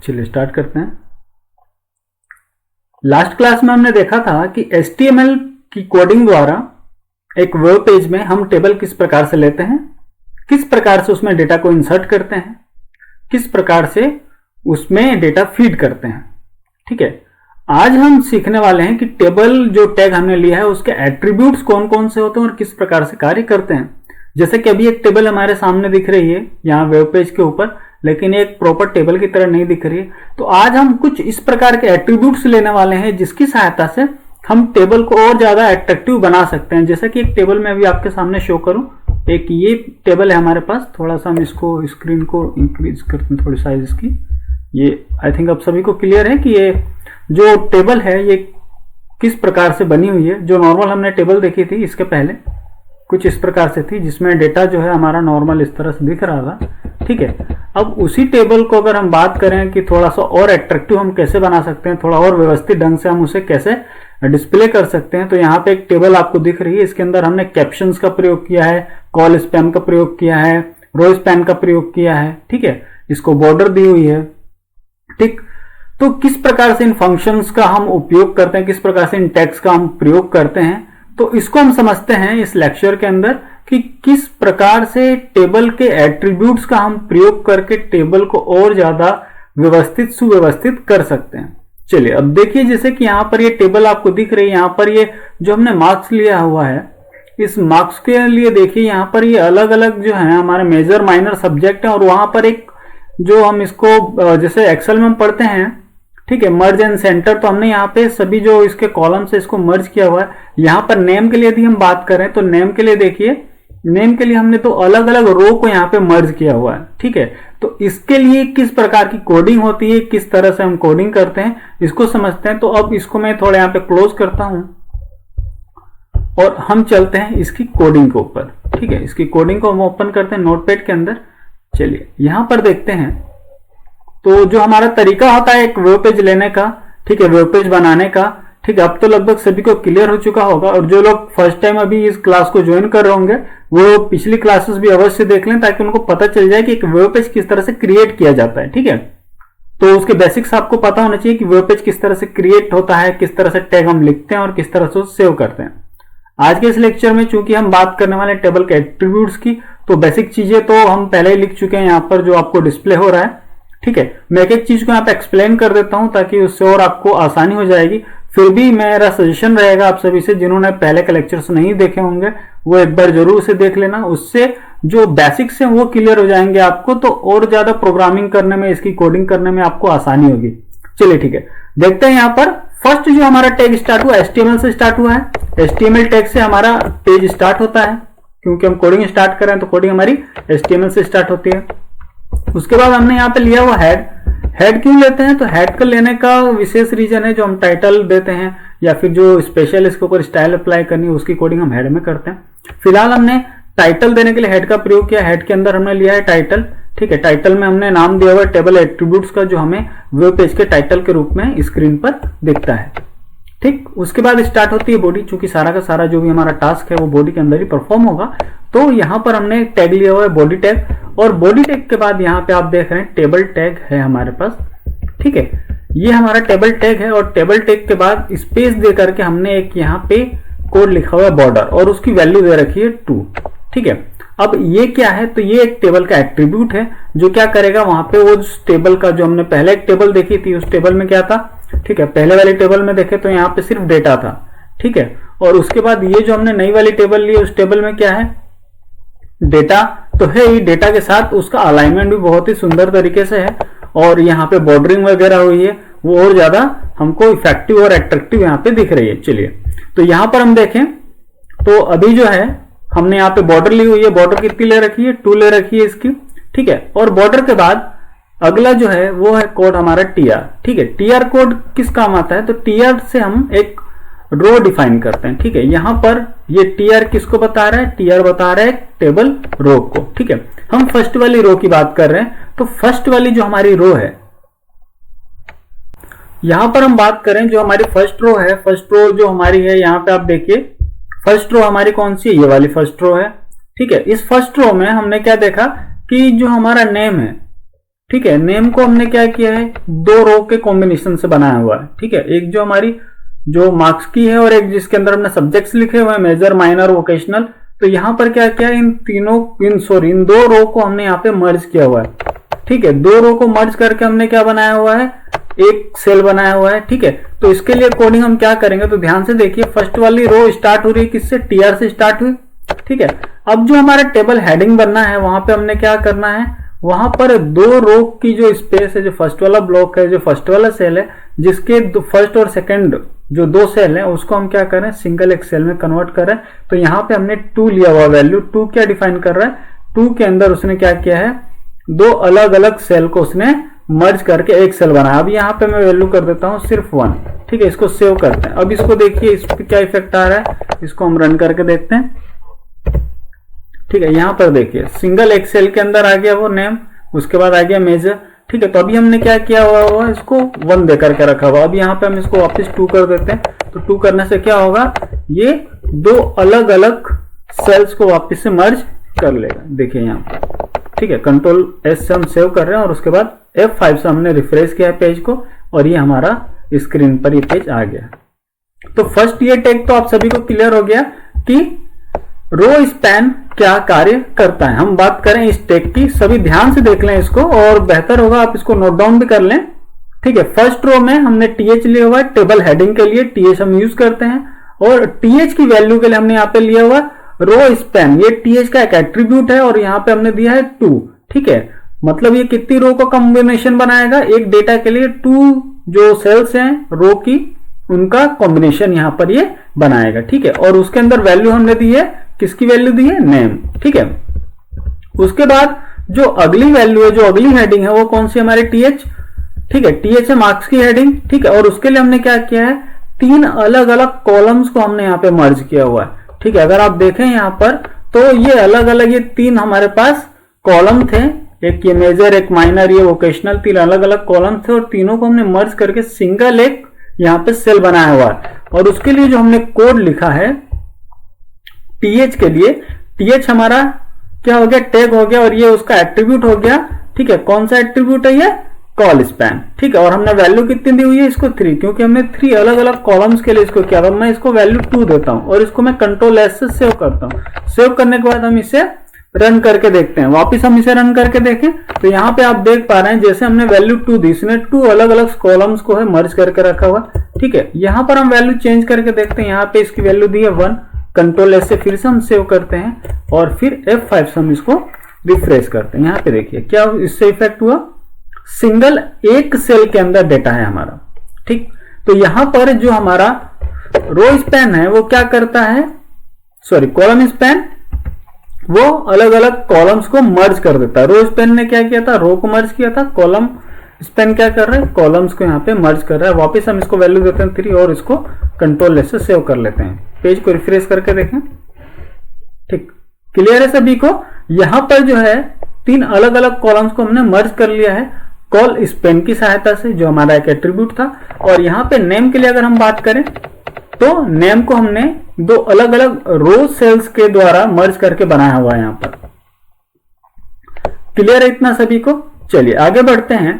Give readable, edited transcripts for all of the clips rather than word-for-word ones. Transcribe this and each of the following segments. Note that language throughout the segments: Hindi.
चलिए स्टार्ट करते हैं। लास्ट क्लास में हमने देखा था कि HTML की कोडिंग द्वारा एक वेब पेज में हम टेबल किस प्रकार से लेते हैं, किस प्रकार से उसमें डेटा को इंसर्ट करते हैं, किस प्रकार से उसमें डेटा फीड करते हैं। ठीक है, आज हम सीखने वाले हैं कि टेबल जो टैग हमने लिया है उसके एट्रीब्यूट्स कौन कौन से होते हैं और किस प्रकार से कार्य करते हैं। जैसे कि अभी एक टेबल हमारे सामने दिख रही है यहाँ वेब पेज के ऊपर, लेकिन एक प्रॉपर टेबल की तरह नहीं दिख रही है। तो आज हम कुछ इस प्रकार के एट्रीब्यूट्स लेने वाले हैं जिसकी सहायता से हम टेबल को और ज्यादा अट्रैक्टिव बना सकते हैं। जैसे कि एक टेबल में अभी आपके सामने शो करूं, एक ये टेबल है हमारे पास। थोड़ा सा हम इसको स्क्रीन को इंक्रीज करते हैं, थोड़ी साइज इसकी। ये आई थिंक अब सभी को क्लियर है कि ये जो टेबल है ये किस प्रकार से बनी हुई है। जो नॉर्मल हमने टेबल देखी थी इसके पहले कुछ इस प्रकार से थी, जिसमें डेटा जो है हमारा नॉर्मल इस तरह से दिख रहा था। ठीक है, अब उसी टेबल को अगर हम बात करें कि थोड़ा सा और अट्रैक्टिव हम कैसे बना सकते हैं, थोड़ा और व्यवस्थित ढंग से हम उसे कैसे डिस्प्ले कर सकते हैं, तो यहाँ पे एक टेबल आपको दिख रही है। इसके अंदर हमने कैप्शंस का प्रयोग किया है, कॉल स्पैन का प्रयोग किया है, रो स्पैन का प्रयोग किया है। ठीक है, इसको बॉर्डर दी हुई है। ठीक, तो किस प्रकार से इन फंक्शंस का हम उपयोग करते हैं, किस प्रकार से इन टैग्स का हम प्रयोग करते हैं, तो इसको हम समझते हैं इस लेक्चर के अंदर कि किस प्रकार से टेबल के एट्रीब्यूट्स का हम प्रयोग करके टेबल को और ज्यादा व्यवस्थित सुव्यवस्थित कर सकते हैं। चलिए अब देखिए, जैसे कि यहाँ पर ये टेबल आपको दिख रही है, यहाँ पर ये जो हमने मार्क्स लिया हुआ है, इस मार्क्स के लिए देखिए यहाँ पर ये अलग अलग जो है हमारे मेजर माइनर सब्जेक्ट है। और वहां पर एक जो हम इसको जैसे एक्सेल में हम पढ़ते हैं, ठीक है, मर्ज एंड सेंटर, तो हमने यहाँ पे सभी जो इसके कॉलम से इसको मर्ज किया हुआ है। यहाँ पर नेम के लिए यदि हम बात करें तो नेम के लिए देखिए, नेम के लिए हमने तो अलग अलग रो को यहाँ पे मर्ज किया हुआ है। ठीक है, तो इसके लिए किस प्रकार की कोडिंग होती है, किस तरह से हम कोडिंग करते हैं, इसको समझते हैं। तो अब इसको मैं थोड़ा यहाँ पे क्लोज करता हूं और हम चलते हैं इसकी कोडिंग के ऊपर। ठीक है, इसकी कोडिंग को हम ओपन करते हैं नोटपैड के अंदर। चलिए यहां पर देखते हैं, तो जो हमारा तरीका होता है एक वेब पेज लेने का, ठीक है, वेब पेज बनाने का, ठीक है, अब तो लगभग सभी को क्लियर हो चुका होगा। और जो लोग फर्स्ट टाइम अभी इस क्लास को ज्वाइन कर रहे होंगे वो पिछली क्लासेस भी अवश्य देख लें, ताकि उनको पता चल जाए कि एक वेब पेज किस तरह से क्रिएट किया जाता है। ठीक है, तो उसके बेसिक्स आपको पता होना चाहिए कि वेब पेज किस तरह से क्रिएट होता है, किस तरह से टैग हम लिखते हैं और किस तरह से सेव करते हैं। आज के इस लेक्चर में चूंकि हम बात करने वाले हैं टेबल के एट्रीब्यूट्स की, तो बेसिक चीजें तो हम पहले ही लिख चुके हैं यहाँ पर जो आपको डिस्प्ले हो रहा है। ठीक है, मैं एक एक चीज को यहाँ पे एक्सप्लेन कर देता हूं ताकि उससे और आपको आसानी हो जाएगी। फिर भी मेरा सजेशन रहेगा आप सभी से, जिन्होंने पहले के लेक्चर्स नहीं देखे होंगे वो एक बार जरूर उसे देख लेना, उससे जो बेसिक्स हैं वो क्लियर हो जाएंगे आपको, तो और ज्यादा प्रोग्रामिंग करने में, इसकी कोडिंग करने में आपको आसानी होगी। चलिए ठीक है, देखते हैं यहाँ पर फर्स्ट जो हमारा टैग स्टार्ट हुआ HTML से स्टार्ट हुआ है। HTML टैग से हमारा पेज स्टार्ट होता है, क्योंकि हम कोडिंग स्टार्ट कर रहे हैं तो कोडिंग हमारी HTML से स्टार्ट होती है। उसके बाद हमने यहाँ पे लिया हुआ हेड क्यों लेते हैं, तो हेड का लेने का विशेष रीजन है, जो हम टाइटल देते हैं या फिर जो स्पेशल इसके ऊपर स्टाइल अप्लाई करनी है उसकी कोडिंग हम हेड में करते हैं। फिलहाल हमने टाइटल देने के लिए हेड का प्रयोग किया। हेड के अंदर हमने लिया है टाइटल। ठीक है, टाइटल में हमने नाम दिया हुआ है टेबल एट्रीब्यूट्स का, जो हमें वेब पेज के टाइटल के रूप में स्क्रीन पर दिखता है। ठीक, उसके बाद स्टार्ट होती है बॉडी। चूंकि सारा का सारा जो भी हमारा टास्क है वो बॉडी के अंदर ही परफॉर्म होगा, तो यहाँ पर हमने टैग लिया हुआ है बॉडी टैग। और बॉडी टैग के बाद यहाँ पे आप देख रहे हैं टेबल टैग है हमारे पास। ठीक है, ये हमारा टेबल टैग है और टेबल टैग के बाद स्पेस दे करके हमने एक यहाँ पे कोड लिखा हुआ है बॉर्डर, और उसकी वैल्यू दे रखी है 2। ठीक है, अब ये क्या है, तो ये एक टेबल का एट्रीब्यूट है जो क्या करेगा, वहां पे वो टेबल का जो हमने पहले एक टेबल देखी थी उस टेबल में क्या था, ठीक है, पहले वाली टेबल में देखे तो यहाँ पे सिर्फ डेटा था। ठीक है, और उसके बाद ये जो हमने नई वाली टेबल ली उस टेबल में क्या है, डेटा तो है ही, डेटा के साथ उसका अलाइनमेंट भी बहुत ही सुंदर तरीके से है, और यहाँ पे बॉर्डरिंग वगैरह हुई है, वो और ज्यादा हमको इफेक्टिव और अट्रैक्टिव यहाँ पे दिख रही है। चलिए, तो यहाँ पर हम देखें तो अभी जो है हमने यहाँ पे बॉर्डर ली हुई है। बॉर्डर कितनी ले रखी है, 2 ले रखी है इसकी। ठीक है, और बॉर्डर के बाद अगला जो है वो है कोड हमारा TR। ठीक है, TR कोड किस काम आता है, तो TR से हम एक रो डिफाइन करते हैं। ठीक है, यहां पर ये TR किसको बता रहा है, TR बता रहा है टेबल रो को। ठीक है, हम फर्स्ट वाली रो की बात कर रहे हैं, तो फर्स्ट वाली जो हमारी रो है, यहां पर हम बात करें जो हमारी फर्स्ट रो है, फर्स्ट रो जो हमारी है, यहां पे आप देखिए फर्स्ट रो हमारी कौन सी है, ये वाली फर्स्ट रो है। ठीक है, इस फर्स्ट रो में हमने क्या देखा कि जो हमारा नेम है, ठीक है, नेम को हमने क्या किया है, 2 रो के कॉम्बिनेशन से बनाया हुआ है। ठीक है, एक जो हमारी जो मार्क्स की है और एक जिसके अंदर हमने सब्जेक्ट्स लिखे हुए हैं, मेजर, माइनर, वोकेशनल। तो यहां पर क्या किया, इन 2 रो को हमने यहाँ पे मर्ज किया हुआ है। ठीक है, 2 रो को मर्ज करके हमने क्या बनाया हुआ है, एक सेल बनाया हुआ है। ठीक है, तो इसके लिए कोडिंग हम क्या करेंगे, तो ध्यान से देखिए, फर्स्ट वाली रो स्टार्ट हो रही है किससे, टीआर से स्टार्ट हुई। ठीक है, अब जो हमारा टेबल हेडिंग बनना है वहां पे हमने क्या करना है, वहां पर 2 रो की जो स्पेस है, जो फर्स्ट वाला ब्लॉक है, जो फर्स्ट वाला सेल है, जिसके फर्स्ट और सेकंड जो 2 सेल है उसको हम क्या करें, सिंगल एक सेल में कन्वर्ट करें। तो यहां पे हमने 2 लिया हुआ वैल्यू। 2 क्या डिफाइन कर रहा है, 2 के अंदर उसने क्या किया है, 2 अलग अलग सेल को उसने मर्ज करके एक सेल बनाया। अब यहां पे मैं वैल्यू कर देता हूं सिर्फ 1। ठीक है, इसको सेव करते हैं। अब इसको देखिए, इस पर क्या इफेक्ट आ रहा है, इसको हम रन करके देखते हैं। ठीक है, यहां पर देखिए, सिंगल एक सेल के अंदर आ गया वो नेम, उसके बाद आ गया मेजर। ठीक है, तो अभी हमने क्या किया हुआ, इसको 1 दे करके रखा हुआ। अब यहाँ पे हम इसको वापस 2 कर देते हैं। तो 2 करने से क्या होगा, ये 2 अलग अलग सेल्स को वापस से मर्ज कर लेगा। देखिए यहाँ पर, ठीक है, कंट्रोल S से हम सेव कर रहे हैं और उसके बाद F5 से हमने रिफ्रेश किया पेज को और ये हमारा स्क्रीन पर ये पेज आ गया। तो फर्स्ट ये टैग तो आप सभी को क्लियर हो गया कि रो स्पैन क्या कार्य करता है। हम बात करें इस टैग की, सभी ध्यान से देख लें इसको और बेहतर होगा आप इसको नोट डाउन भी कर लें। ठीक है, फर्स्ट रो में हमने TH लिया हुआ है, टेबल हेडिंग के लिए TH हम यूज करते हैं और TH की वैल्यू के लिए हमने यहाँ पे लिया हुआ रो स्पैन। ये TH का एक एट्रीब्यूट है और यहाँ पे हमने दिया है 2। ठीक है, मतलब ये कितनी रो का कॉम्बिनेशन बनाएगा, एक डेटा के लिए 2 जो सेल्स हैं रो की उनका कॉम्बिनेशन यहाँ पर ये बनाएगा। ठीक है, और उसके अंदर वैल्यू हमने दी है, किसकी वैल्यू दी है, नेम। ठीक है, उसके बाद जो अगली वैल्यू है, जो अगली हेडिंग है वो कौन सी, हमारी TH। ठीक है, TH है मार्क्स की हेडिंग। ठीक है, और उसके लिए हमने क्या किया है, 3 अलग अलग कॉलम्स को हमने यहाँ पे मर्ज किया हुआ है। ठीक है, अगर आप देखें यहाँ पर तो ये अलग अलग, ये 3 हमारे पास कॉलम थे, एक ये मेजर, एक माइनर, ये वोकेशनल, 3 अलग अलग कॉलम थे और तीनों को हमने मर्ज करके सिंगल एक यहाँ पे सेल बनाया हुआ है। और उसके लिए जो हमने कोड लिखा है TH के लिए, TH हमारा क्या हो गया, टैग हो गया और ये उसका एट्रीब्यूट हो गया। ठीक है, कौन सा एट्रीब्यूट है ये, कॉल स्पैन। ठीक है, और हमने वैल्यू कितनी दी हुई है इसको 3, क्योंकि हमने 3 अलग अलग कॉलम्स के लिए इसको किया था। मैं इसको वैल्यू 2 देता हूं और इसको मैं कंट्रोल S से सेव करता हूं। सेव करने के बाद हम इसे रन करके देखते हैं। वापिस हम इसे रन करके देखें तो यहाँ पे आप देख पा रहे हैं जैसे हमने वैल्यू 2 दी, इसने 2 अलग अलग कॉलम्स को है मर्ज करके रखा हुआ। ठीक है, यहाँ पर हम वैल्यू चेंज करके देखते हैं। यहाँ पे इसकी वैल्यू दी है 1। कंट्रोल S से फिर से हम सेव करते हैं और फिर F5 से हम इसको रिफ्रेश करते हैं। यहाँ पे देखिए क्या इससे इफेक्ट हुआ, सिंगल एक सेल के अंदर डेटा है हमारा। ठीक, तो यहां पर जो हमारा रो स्पैन है वो क्या करता है, सॉरी कॉलम स्पैन, वो अलग अलग कॉलम्स को मर्ज कर देता है। रो स्पैन ने क्या किया था, रो को मर्ज किया था, कॉलम स्पैन क्या कर रहा है, कॉलम्स को यहाँ पे मर्ज कर रहा है। वापस हम इसको वैल्यू देते हैं 3 और इसको कंट्रोल S से सेव कर लेते हैं। पेज को रिफ्रेश करके देखें। ठीक, क्लियर है सभी को। यहां पर जो है 3 अलग अलग कॉलम्स को हमने मर्ज कर लिया है कॉल स्पैन की सहायता से, जो हमारा एक एट्रीब्यूट था। और यहाँ पे नेम के लिए अगर हम बात करें तो नेम को हमने 2 अलग अलग रो सेल्स के द्वारा मर्ज करके बनाया हुआ है यहाँ पर। क्लियर है इतना सभी को। चलिए आगे बढ़ते हैं।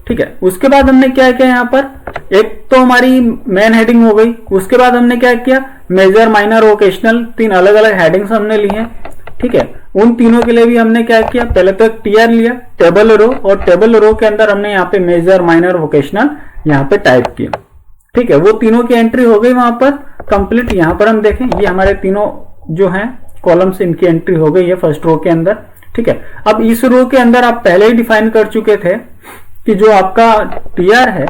ठीक है, उसके बाद हमने क्या किया यहाँ पर, एक तो हमारी मेन हेडिंग हो गई। उसके बाद हमने क्या किया, मेजर, माइनर, वोकेशनल, 3 अलग अलग हेडिंग्स हमने ली हैं। ठीक है, उन तीनों के लिए भी हमने क्या किया, पहले तो एक TR लिया, टेबल रो, और टेबल रो के अंदर हमने यहाँ पे मेजर, माइनर, वोकेशनल यहाँ पे टाइप किया। ठीक है, वो तीनों की एंट्री हो गई वहां पर कंप्लीट। यहाँ पर हम देखें ये हमारे तीनों जो हैं कॉलम्स, इनकी एंट्री हो गई है फर्स्ट रो के अंदर। ठीक है, अब इस रो के अंदर आप पहले ही डिफाइन कर चुके थे कि जो आपका TR है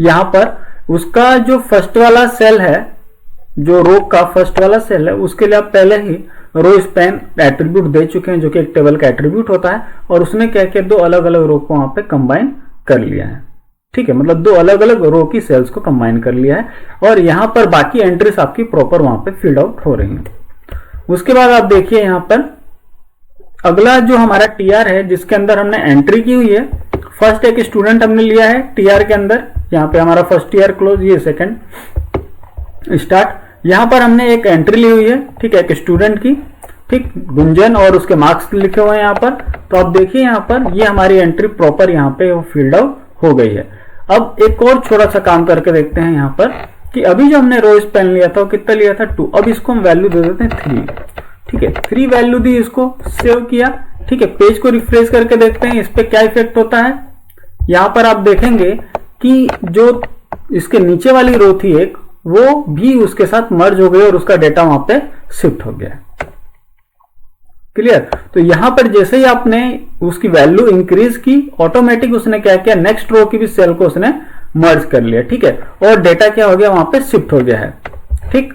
यहां पर, उसका जो फर्स्ट वाला सेल है, जो रो का फर्स्ट वाला सेल है, उसके लिए आप पहले ही रो स्पैन एट्रीब्यूट दे चुके हैं, जो कि एक टेबल का एट्रीब्यूट होता है। और उसने क्या किया, 2 अलग अलग रो को वहां पे कंबाइन कर लिया है। ठीक है, मतलब 2 अलग अलग रो की सेल्स को कंबाइन कर लिया है और यहां पर बाकी एंट्रीज आपकी प्रॉपर वहां पे फील्ड आउट हो रही हैं। उसके बाद आप देखिए यहां पर अगला जो हमारा TR है, जिसके अंदर हमने एंट्री की हुई है। फर्स्ट एक स्टूडेंट हमने लिया है TR के अंदर, यहाँ पे हमारा फर्स्ट TR क्लोज, ये सेकंड स्टार्ट। यहां पर हमने एक एंट्री ली हुई है, ठीक है, एक स्टूडेंट की। ठीक, गुंजन और उसके मार्क्स लिखे हुए हैं यहाँ पर। तो आप देखिए यहाँ पर ये हमारी एंट्री प्रॉपर यहाँ पे फील्ड आउट हो गई है। अब एक और छोटा सा काम करके देखते हैं यहाँ पर कि अभी जो हमने रो स्पैन लिया था वो कितना लिया था 2। अब इसको हम वैल्यू दे देते हैं 3। ठीक है, 3 वैल्यू दी, इसको सेव किया। ठीक है, पेज को रिफ्रेश करके देखते हैं इस पे क्या इफेक्ट होता है। यहाँ पर आप देखेंगे कि जो इसके नीचे वाली रो थी एक, वो भी उसके साथ मर्ज हो गई और उसका डेटा वहां पे शिफ्ट हो गया। क्लियर। तो यहां पर जैसे ही आपने उसकी वैल्यू इंक्रीज की, ऑटोमेटिक उसने क्या किया, नेक्स्ट रो की भी सेल को उसने मर्ज कर लिया। ठीक है, और डेटा क्या हो गया, वहां पे शिफ्ट हो गया है। ठीक,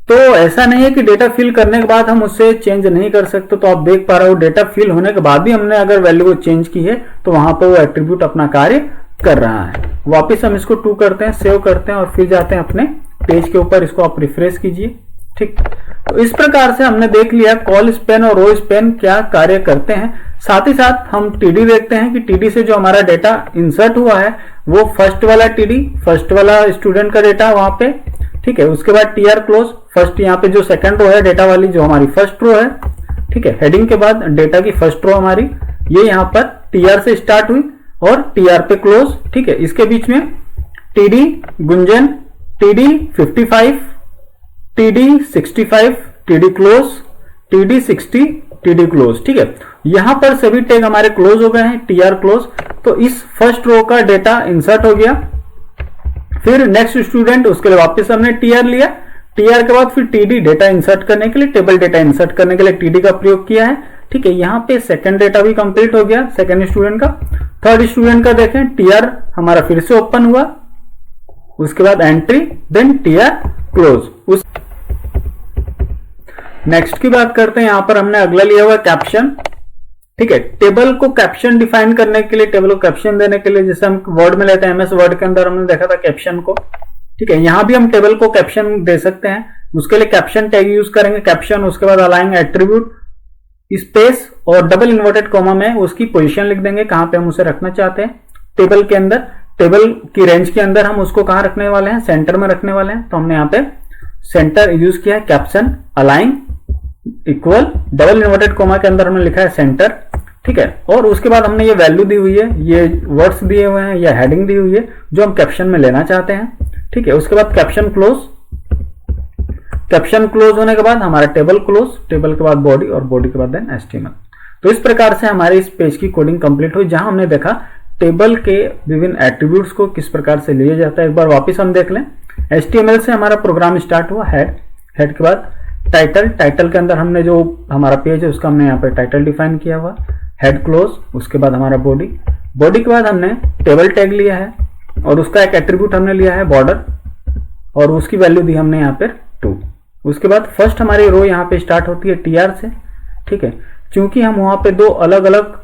तो ऐसा नहीं है कि डेटा फिल करने के बाद हम उससे चेंज नहीं कर सकते। तो आप देख पा रहे हो डेटा फिल होने के बाद भी हमने अगर वैल्यू को चेंज की है तो वहां पर वो एट्रीब्यूट अपना कार्य कर रहा है। वापिस हम इसको 2 करते हैं, सेव करते हैं और फिर जाते हैं अपने पेज के ऊपर। इसको आप रिफ्रेश कीजिए। ठीक, तो इस प्रकार से हमने देख लिया कॉल स्पैन और रो स्पैन क्या कार्य करते हैं। साथ ही साथ हम टीडी देखते हैं कि टीडी से जो हमारा डेटा इंसर्ट हुआ है वो फर्स्ट वाला टीडी, फर्स्ट वाला स्टूडेंट का डेटा वहां पे। ठीक है, उसके बाद टीआर क्लोज, फर्स्ट यहाँ पे जो सेकंड रो है डेटा वाली, जो हमारी फर्स्ट रो है। ठीक है, हेडिंग के बाद डेटा की फर्स्ट रो हमारी ये यहाँ पर टीआर से स्टार्ट हुई और टीआर पे क्लोज। ठीक है, इसके बीच में TD Gunjan, TD 55, TD 65, TD close, TD 60, TD close. ठीक है, यहां पर सभी टैग हमारे क्लोज हो गए हैं, टीआर क्लोज। तो इस फर्स्ट रो का डेटा इंसर्ट हो गया। फिर नेक्स्ट स्टूडेंट, उसके लिए वापस हमने टीआर लिया। टीआर के बाद फिर टीडी डेटा इंसर्ट करने के लिए, टेबल डेटा इंसर्ट करने के लिए टीडी का प्रयोग किया है। ठीक है, यहां पे सेकंड डेटा भी कंप्लीट हो गया, सेकंड स्टूडेंट का। थर्ड स्टूडेंट का देखें, टीआर हमारा फिर से ओपन हुआ, उसके बाद एंट्री, देन टीआर क्लोज। उस नेक्स्ट की बात करते हैं। यहां पर हमने अगला लिया हुआ कैप्शन। ठीक है, टेबल को कैप्शन डिफाइन करने के लिए, टेबल को कैप्शन देने के लिए, जैसे हम वर्ड में लेते हैं, एमएस वर्ड के अंदर हमने देखा था कैप्शन को। ठीक है, यहां भी हम टेबल को कैप्शन दे सकते हैं। उसके लिए कैप्शन टैग यूज करेंगे, कैप्शन, उसके बाद अलाइन एट्रीब्यूट स्पेस और डबल इन्वर्टेड कॉमा में उसकी पोजीशन लिख देंगे, कहां पे हम उसे रखना चाहते हैं टेबल के अंदर। टेबल की रेंज के अंदर हम उसको कहां रखने वाले हैं, सेंटर में रखने वाले हैं। तो हमने यहाँ पे सेंटर यूज किया है, caption align equal double inverted comma के अंदर हमने लिखा है सेंटर। ठीक है, और उसके बाद हमने ये वैल्यू दी हुई है, ये वर्ड्स दिए हुए हैं, या हेडिंग दी हुई है जो हम कैप्शन में लेना चाहते हैं। ठीक है, उसके बाद कैप्शन क्लोज, कैप्शन क्लोज होने के बाद हमारा टेबल क्लोज, टेबल के बाद बॉडी और बॉडी के बाद देन एचटीएमएल। तो इस प्रकार से हमारे इस पेज की कोडिंग कंप्लीट हुई, जहां हमने देखा टेबल के विभिन्न एट्रीब्यूट्स को किस प्रकार से लिया जाता है। एक बार वापस हम देख लें। एचटीएमएल से हमारा प्रोग्राम स्टार्ट हुआ, हेड, हेड के बाद टाइटल, टाइटल के अंदर हमने जो हमारा पेज है उसका हमने यहाँ पे टाइटल डिफाइन किया हुआ, हेड क्लोज, उसके बाद हमारा बॉडी, बॉडी के बाद हमने टेबल टैग लिया है और उसका एक एट्रीब्यूट हमने लिया है बॉर्डर और उसकी वैल्यू दी हमने यहाँ पे 2। उसके बाद फर्स्ट हमारी रो यहाँ पे स्टार्ट होती है टीआर से। ठीक है, क्योंकि हम वहां पे 2 अलग अलग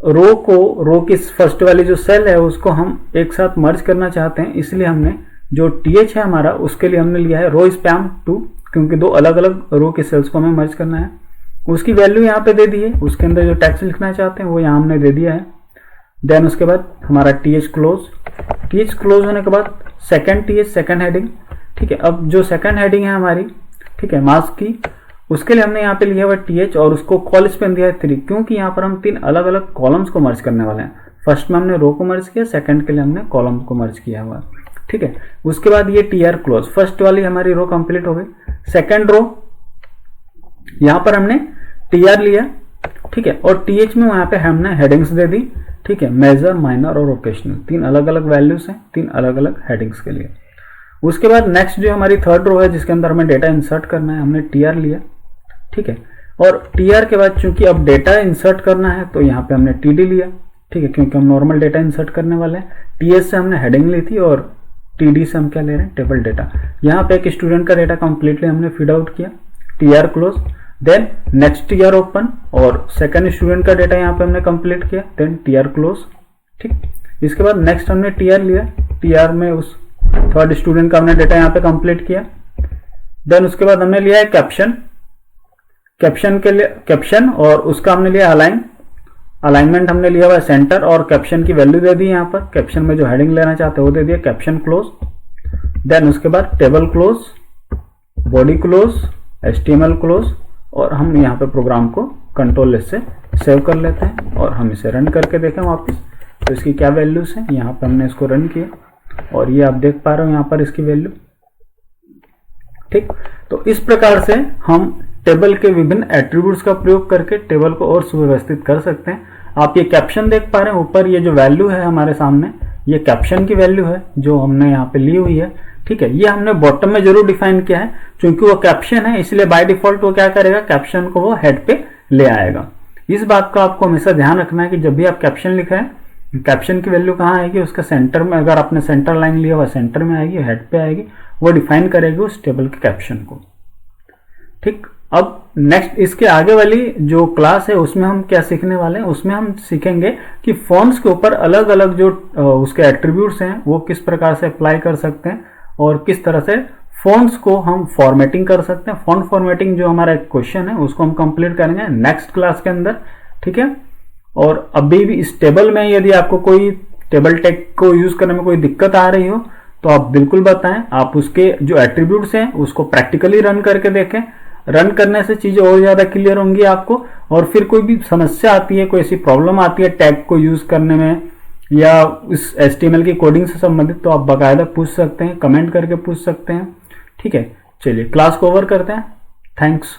रो को, रो की फर्स्ट वाली जो सेल है उसको हम एक साथ मर्ज करना चाहते हैं, इसलिए हमने जो टीएच है हमारा उसके लिए हमने लिया है रो स्पैम 2, क्योंकि 2 अलग अलग रो के सेल्स को हमें मर्ज करना है। उसकी वैल्यू यहाँ पे दे दी है, उसके अंदर जो टेक्स्ट लिखना चाहते हैं वो यहाँ हमने दे दिया है। देन उसके बाद हमारा टीएच क्लोज, टीएच क्लोज होने के बाद सेकंड टीएच, सेकंड हेडिंग। ठीक है, अब जो सेकंड हेडिंग है हमारी, ठीक है, मार्क्स की, उसके लिए हमने यहाँ पे लिया हुआ टीएच और उसको कॉल स्पैन दिया है 3, क्योंकि यहाँ पर हम 3 अलग अलग कॉलम्स को मर्ज करने वाले हैं। फर्स्ट में हमने रो को मर्ज किया, सेकंड के लिए हमने कॉलम को मर्ज किया हुआ। ठीक है, उसके बाद ये टीआर क्लोज, फर्स्ट वाली हमारी रो कंप्लीट हो गई। सेकंड रो यहां पर हमने टीआर लिया। ठीक है, और टीएच में वहां पे हमने हेडिंग्स दे दी। ठीक है, मेजर, माइनर और ओकेशनल, 3 अलग अलग वैल्यूज हैं, 3 अलग अलग हेडिंग्स के लिए। उसके बाद नेक्स्ट जो हमारी थर्ड रो है जिसके अंदर हमें डेटा इंसर्ट करना है, हमने टीआर लिया। ठीक है, और टीआर के बाद चूंकि अब डेटा इंसर्ट करना है तो यहाँ पे हमने टीडी लिया। ठीक है, क्योंकि हम नॉर्मल डेटा इंसर्ट करने वाले हैं। टीएस से हमने हेडिंग ली थी और टीडी से हम क्या ले रहे हैं, टेबल डेटा। यहाँ पे एक स्टूडेंट का डेटा कंप्लीटली हमने फीड आउट किया, TR close, then next TR open और सेकंड स्टूडेंट का डेटा यहाँ पे हमने कंप्लीट किया, देन टीआर क्लोज। ठीक, इसके बाद नेक्स्ट हमने टीआर लिया, टीआर में उस थर्ड स्टूडेंट का हमने डेटा यहाँ पे कंप्लीट किया। देन उसके बाद हमने लिया है कैप्शन, कैप्शन के लिए कैप्शन और उसका हमने लिया अलाइन, अलाइनमेंट हमने लिया हुआ है सेंटर और कैप्शन की वैल्यू दे दी यहाँ पर। कैप्शन में जो हेडिंग लेना चाहते हैं वो दे दिया, कैप्शन क्लोज। देन उसके बाद table close, body close, HTML close और हम यहाँ पे प्रोग्राम को कंट्रोल एस से सेव कर लेते हैं और हम इसे रन करके देखें वापस तो इसकी क्या वैल्यूज हैं। यहाँ पे हमने इसको रन किया और ये आप देख पा रहे हो यहाँ पर इसकी वैल्यू। ठीक, तो इस प्रकार से हम टेबल के विभिन्न एट्रीब्यूट्स का प्रयोग करके टेबल को और सुव्यवस्थित कर सकते हैं। आप ये कैप्शन देख पा रहे हैं ऊपर, ये जो वैल्यू है हमारे सामने, ये कैप्शन की वैल्यू है जो हमने यहाँ पे ली हुई है। ठीक है, ये हमने बॉटम में जरूर डिफाइन किया है क्योंकि वो कैप्शन है, इसलिए बाय डिफॉल्ट वो क्या करेगा, कैप्शन को वो हेड पे ले आएगा। इस बात का आपको हमेशा ध्यान रखना है कि जब भी आप कैप्शन लिख रहे हैं, कैप्शन की वैल्यू कहाँ आएगी, उसका सेंटर में, अगर आपने सेंटर लाइन लिया हुआ सेंटर में आएगी, हेड पे आएगी, वो डिफाइन करेगी उस टेबल के कैप्शन को। ठीक, अब नेक्स्ट इसके आगे वाली जो क्लास है उसमें हम क्या सीखने वाले हैं, उसमें हम सीखेंगे कि फॉन्ट्स के ऊपर अलग अलग जो उसके एट्रीब्यूट्स हैं वो किस प्रकार से अप्लाई कर सकते हैं और किस तरह से फॉन्ट्स को हम फॉर्मेटिंग कर सकते हैं। फॉन्ट फॉर्मेटिंग जो हमारा एक क्वेश्चन है उसको हम कंप्लीट करेंगे नेक्स्ट क्लास के अंदर। ठीक है, और अभी भी इस टेबल में यदि आपको कोई टेबल टैग को यूज करने में कोई दिक्कत आ रही हो तो आप बिल्कुल बताएं, आप उसके जो एट्रीब्यूट्स हैं उसको प्रैक्टिकली रन करके देखें। रन करने से चीजें और ज्यादा क्लियर होंगी आपको, और फिर कोई भी समस्या आती है, कोई ऐसी प्रॉब्लम आती है टैग को यूज करने में या इस HTML की कोडिंग से संबंधित, तो आप बाकायदा पूछ सकते हैं, कमेंट करके पूछ सकते हैं। ठीक है, चलिए क्लास को ओवर करते हैं। थैंक्स।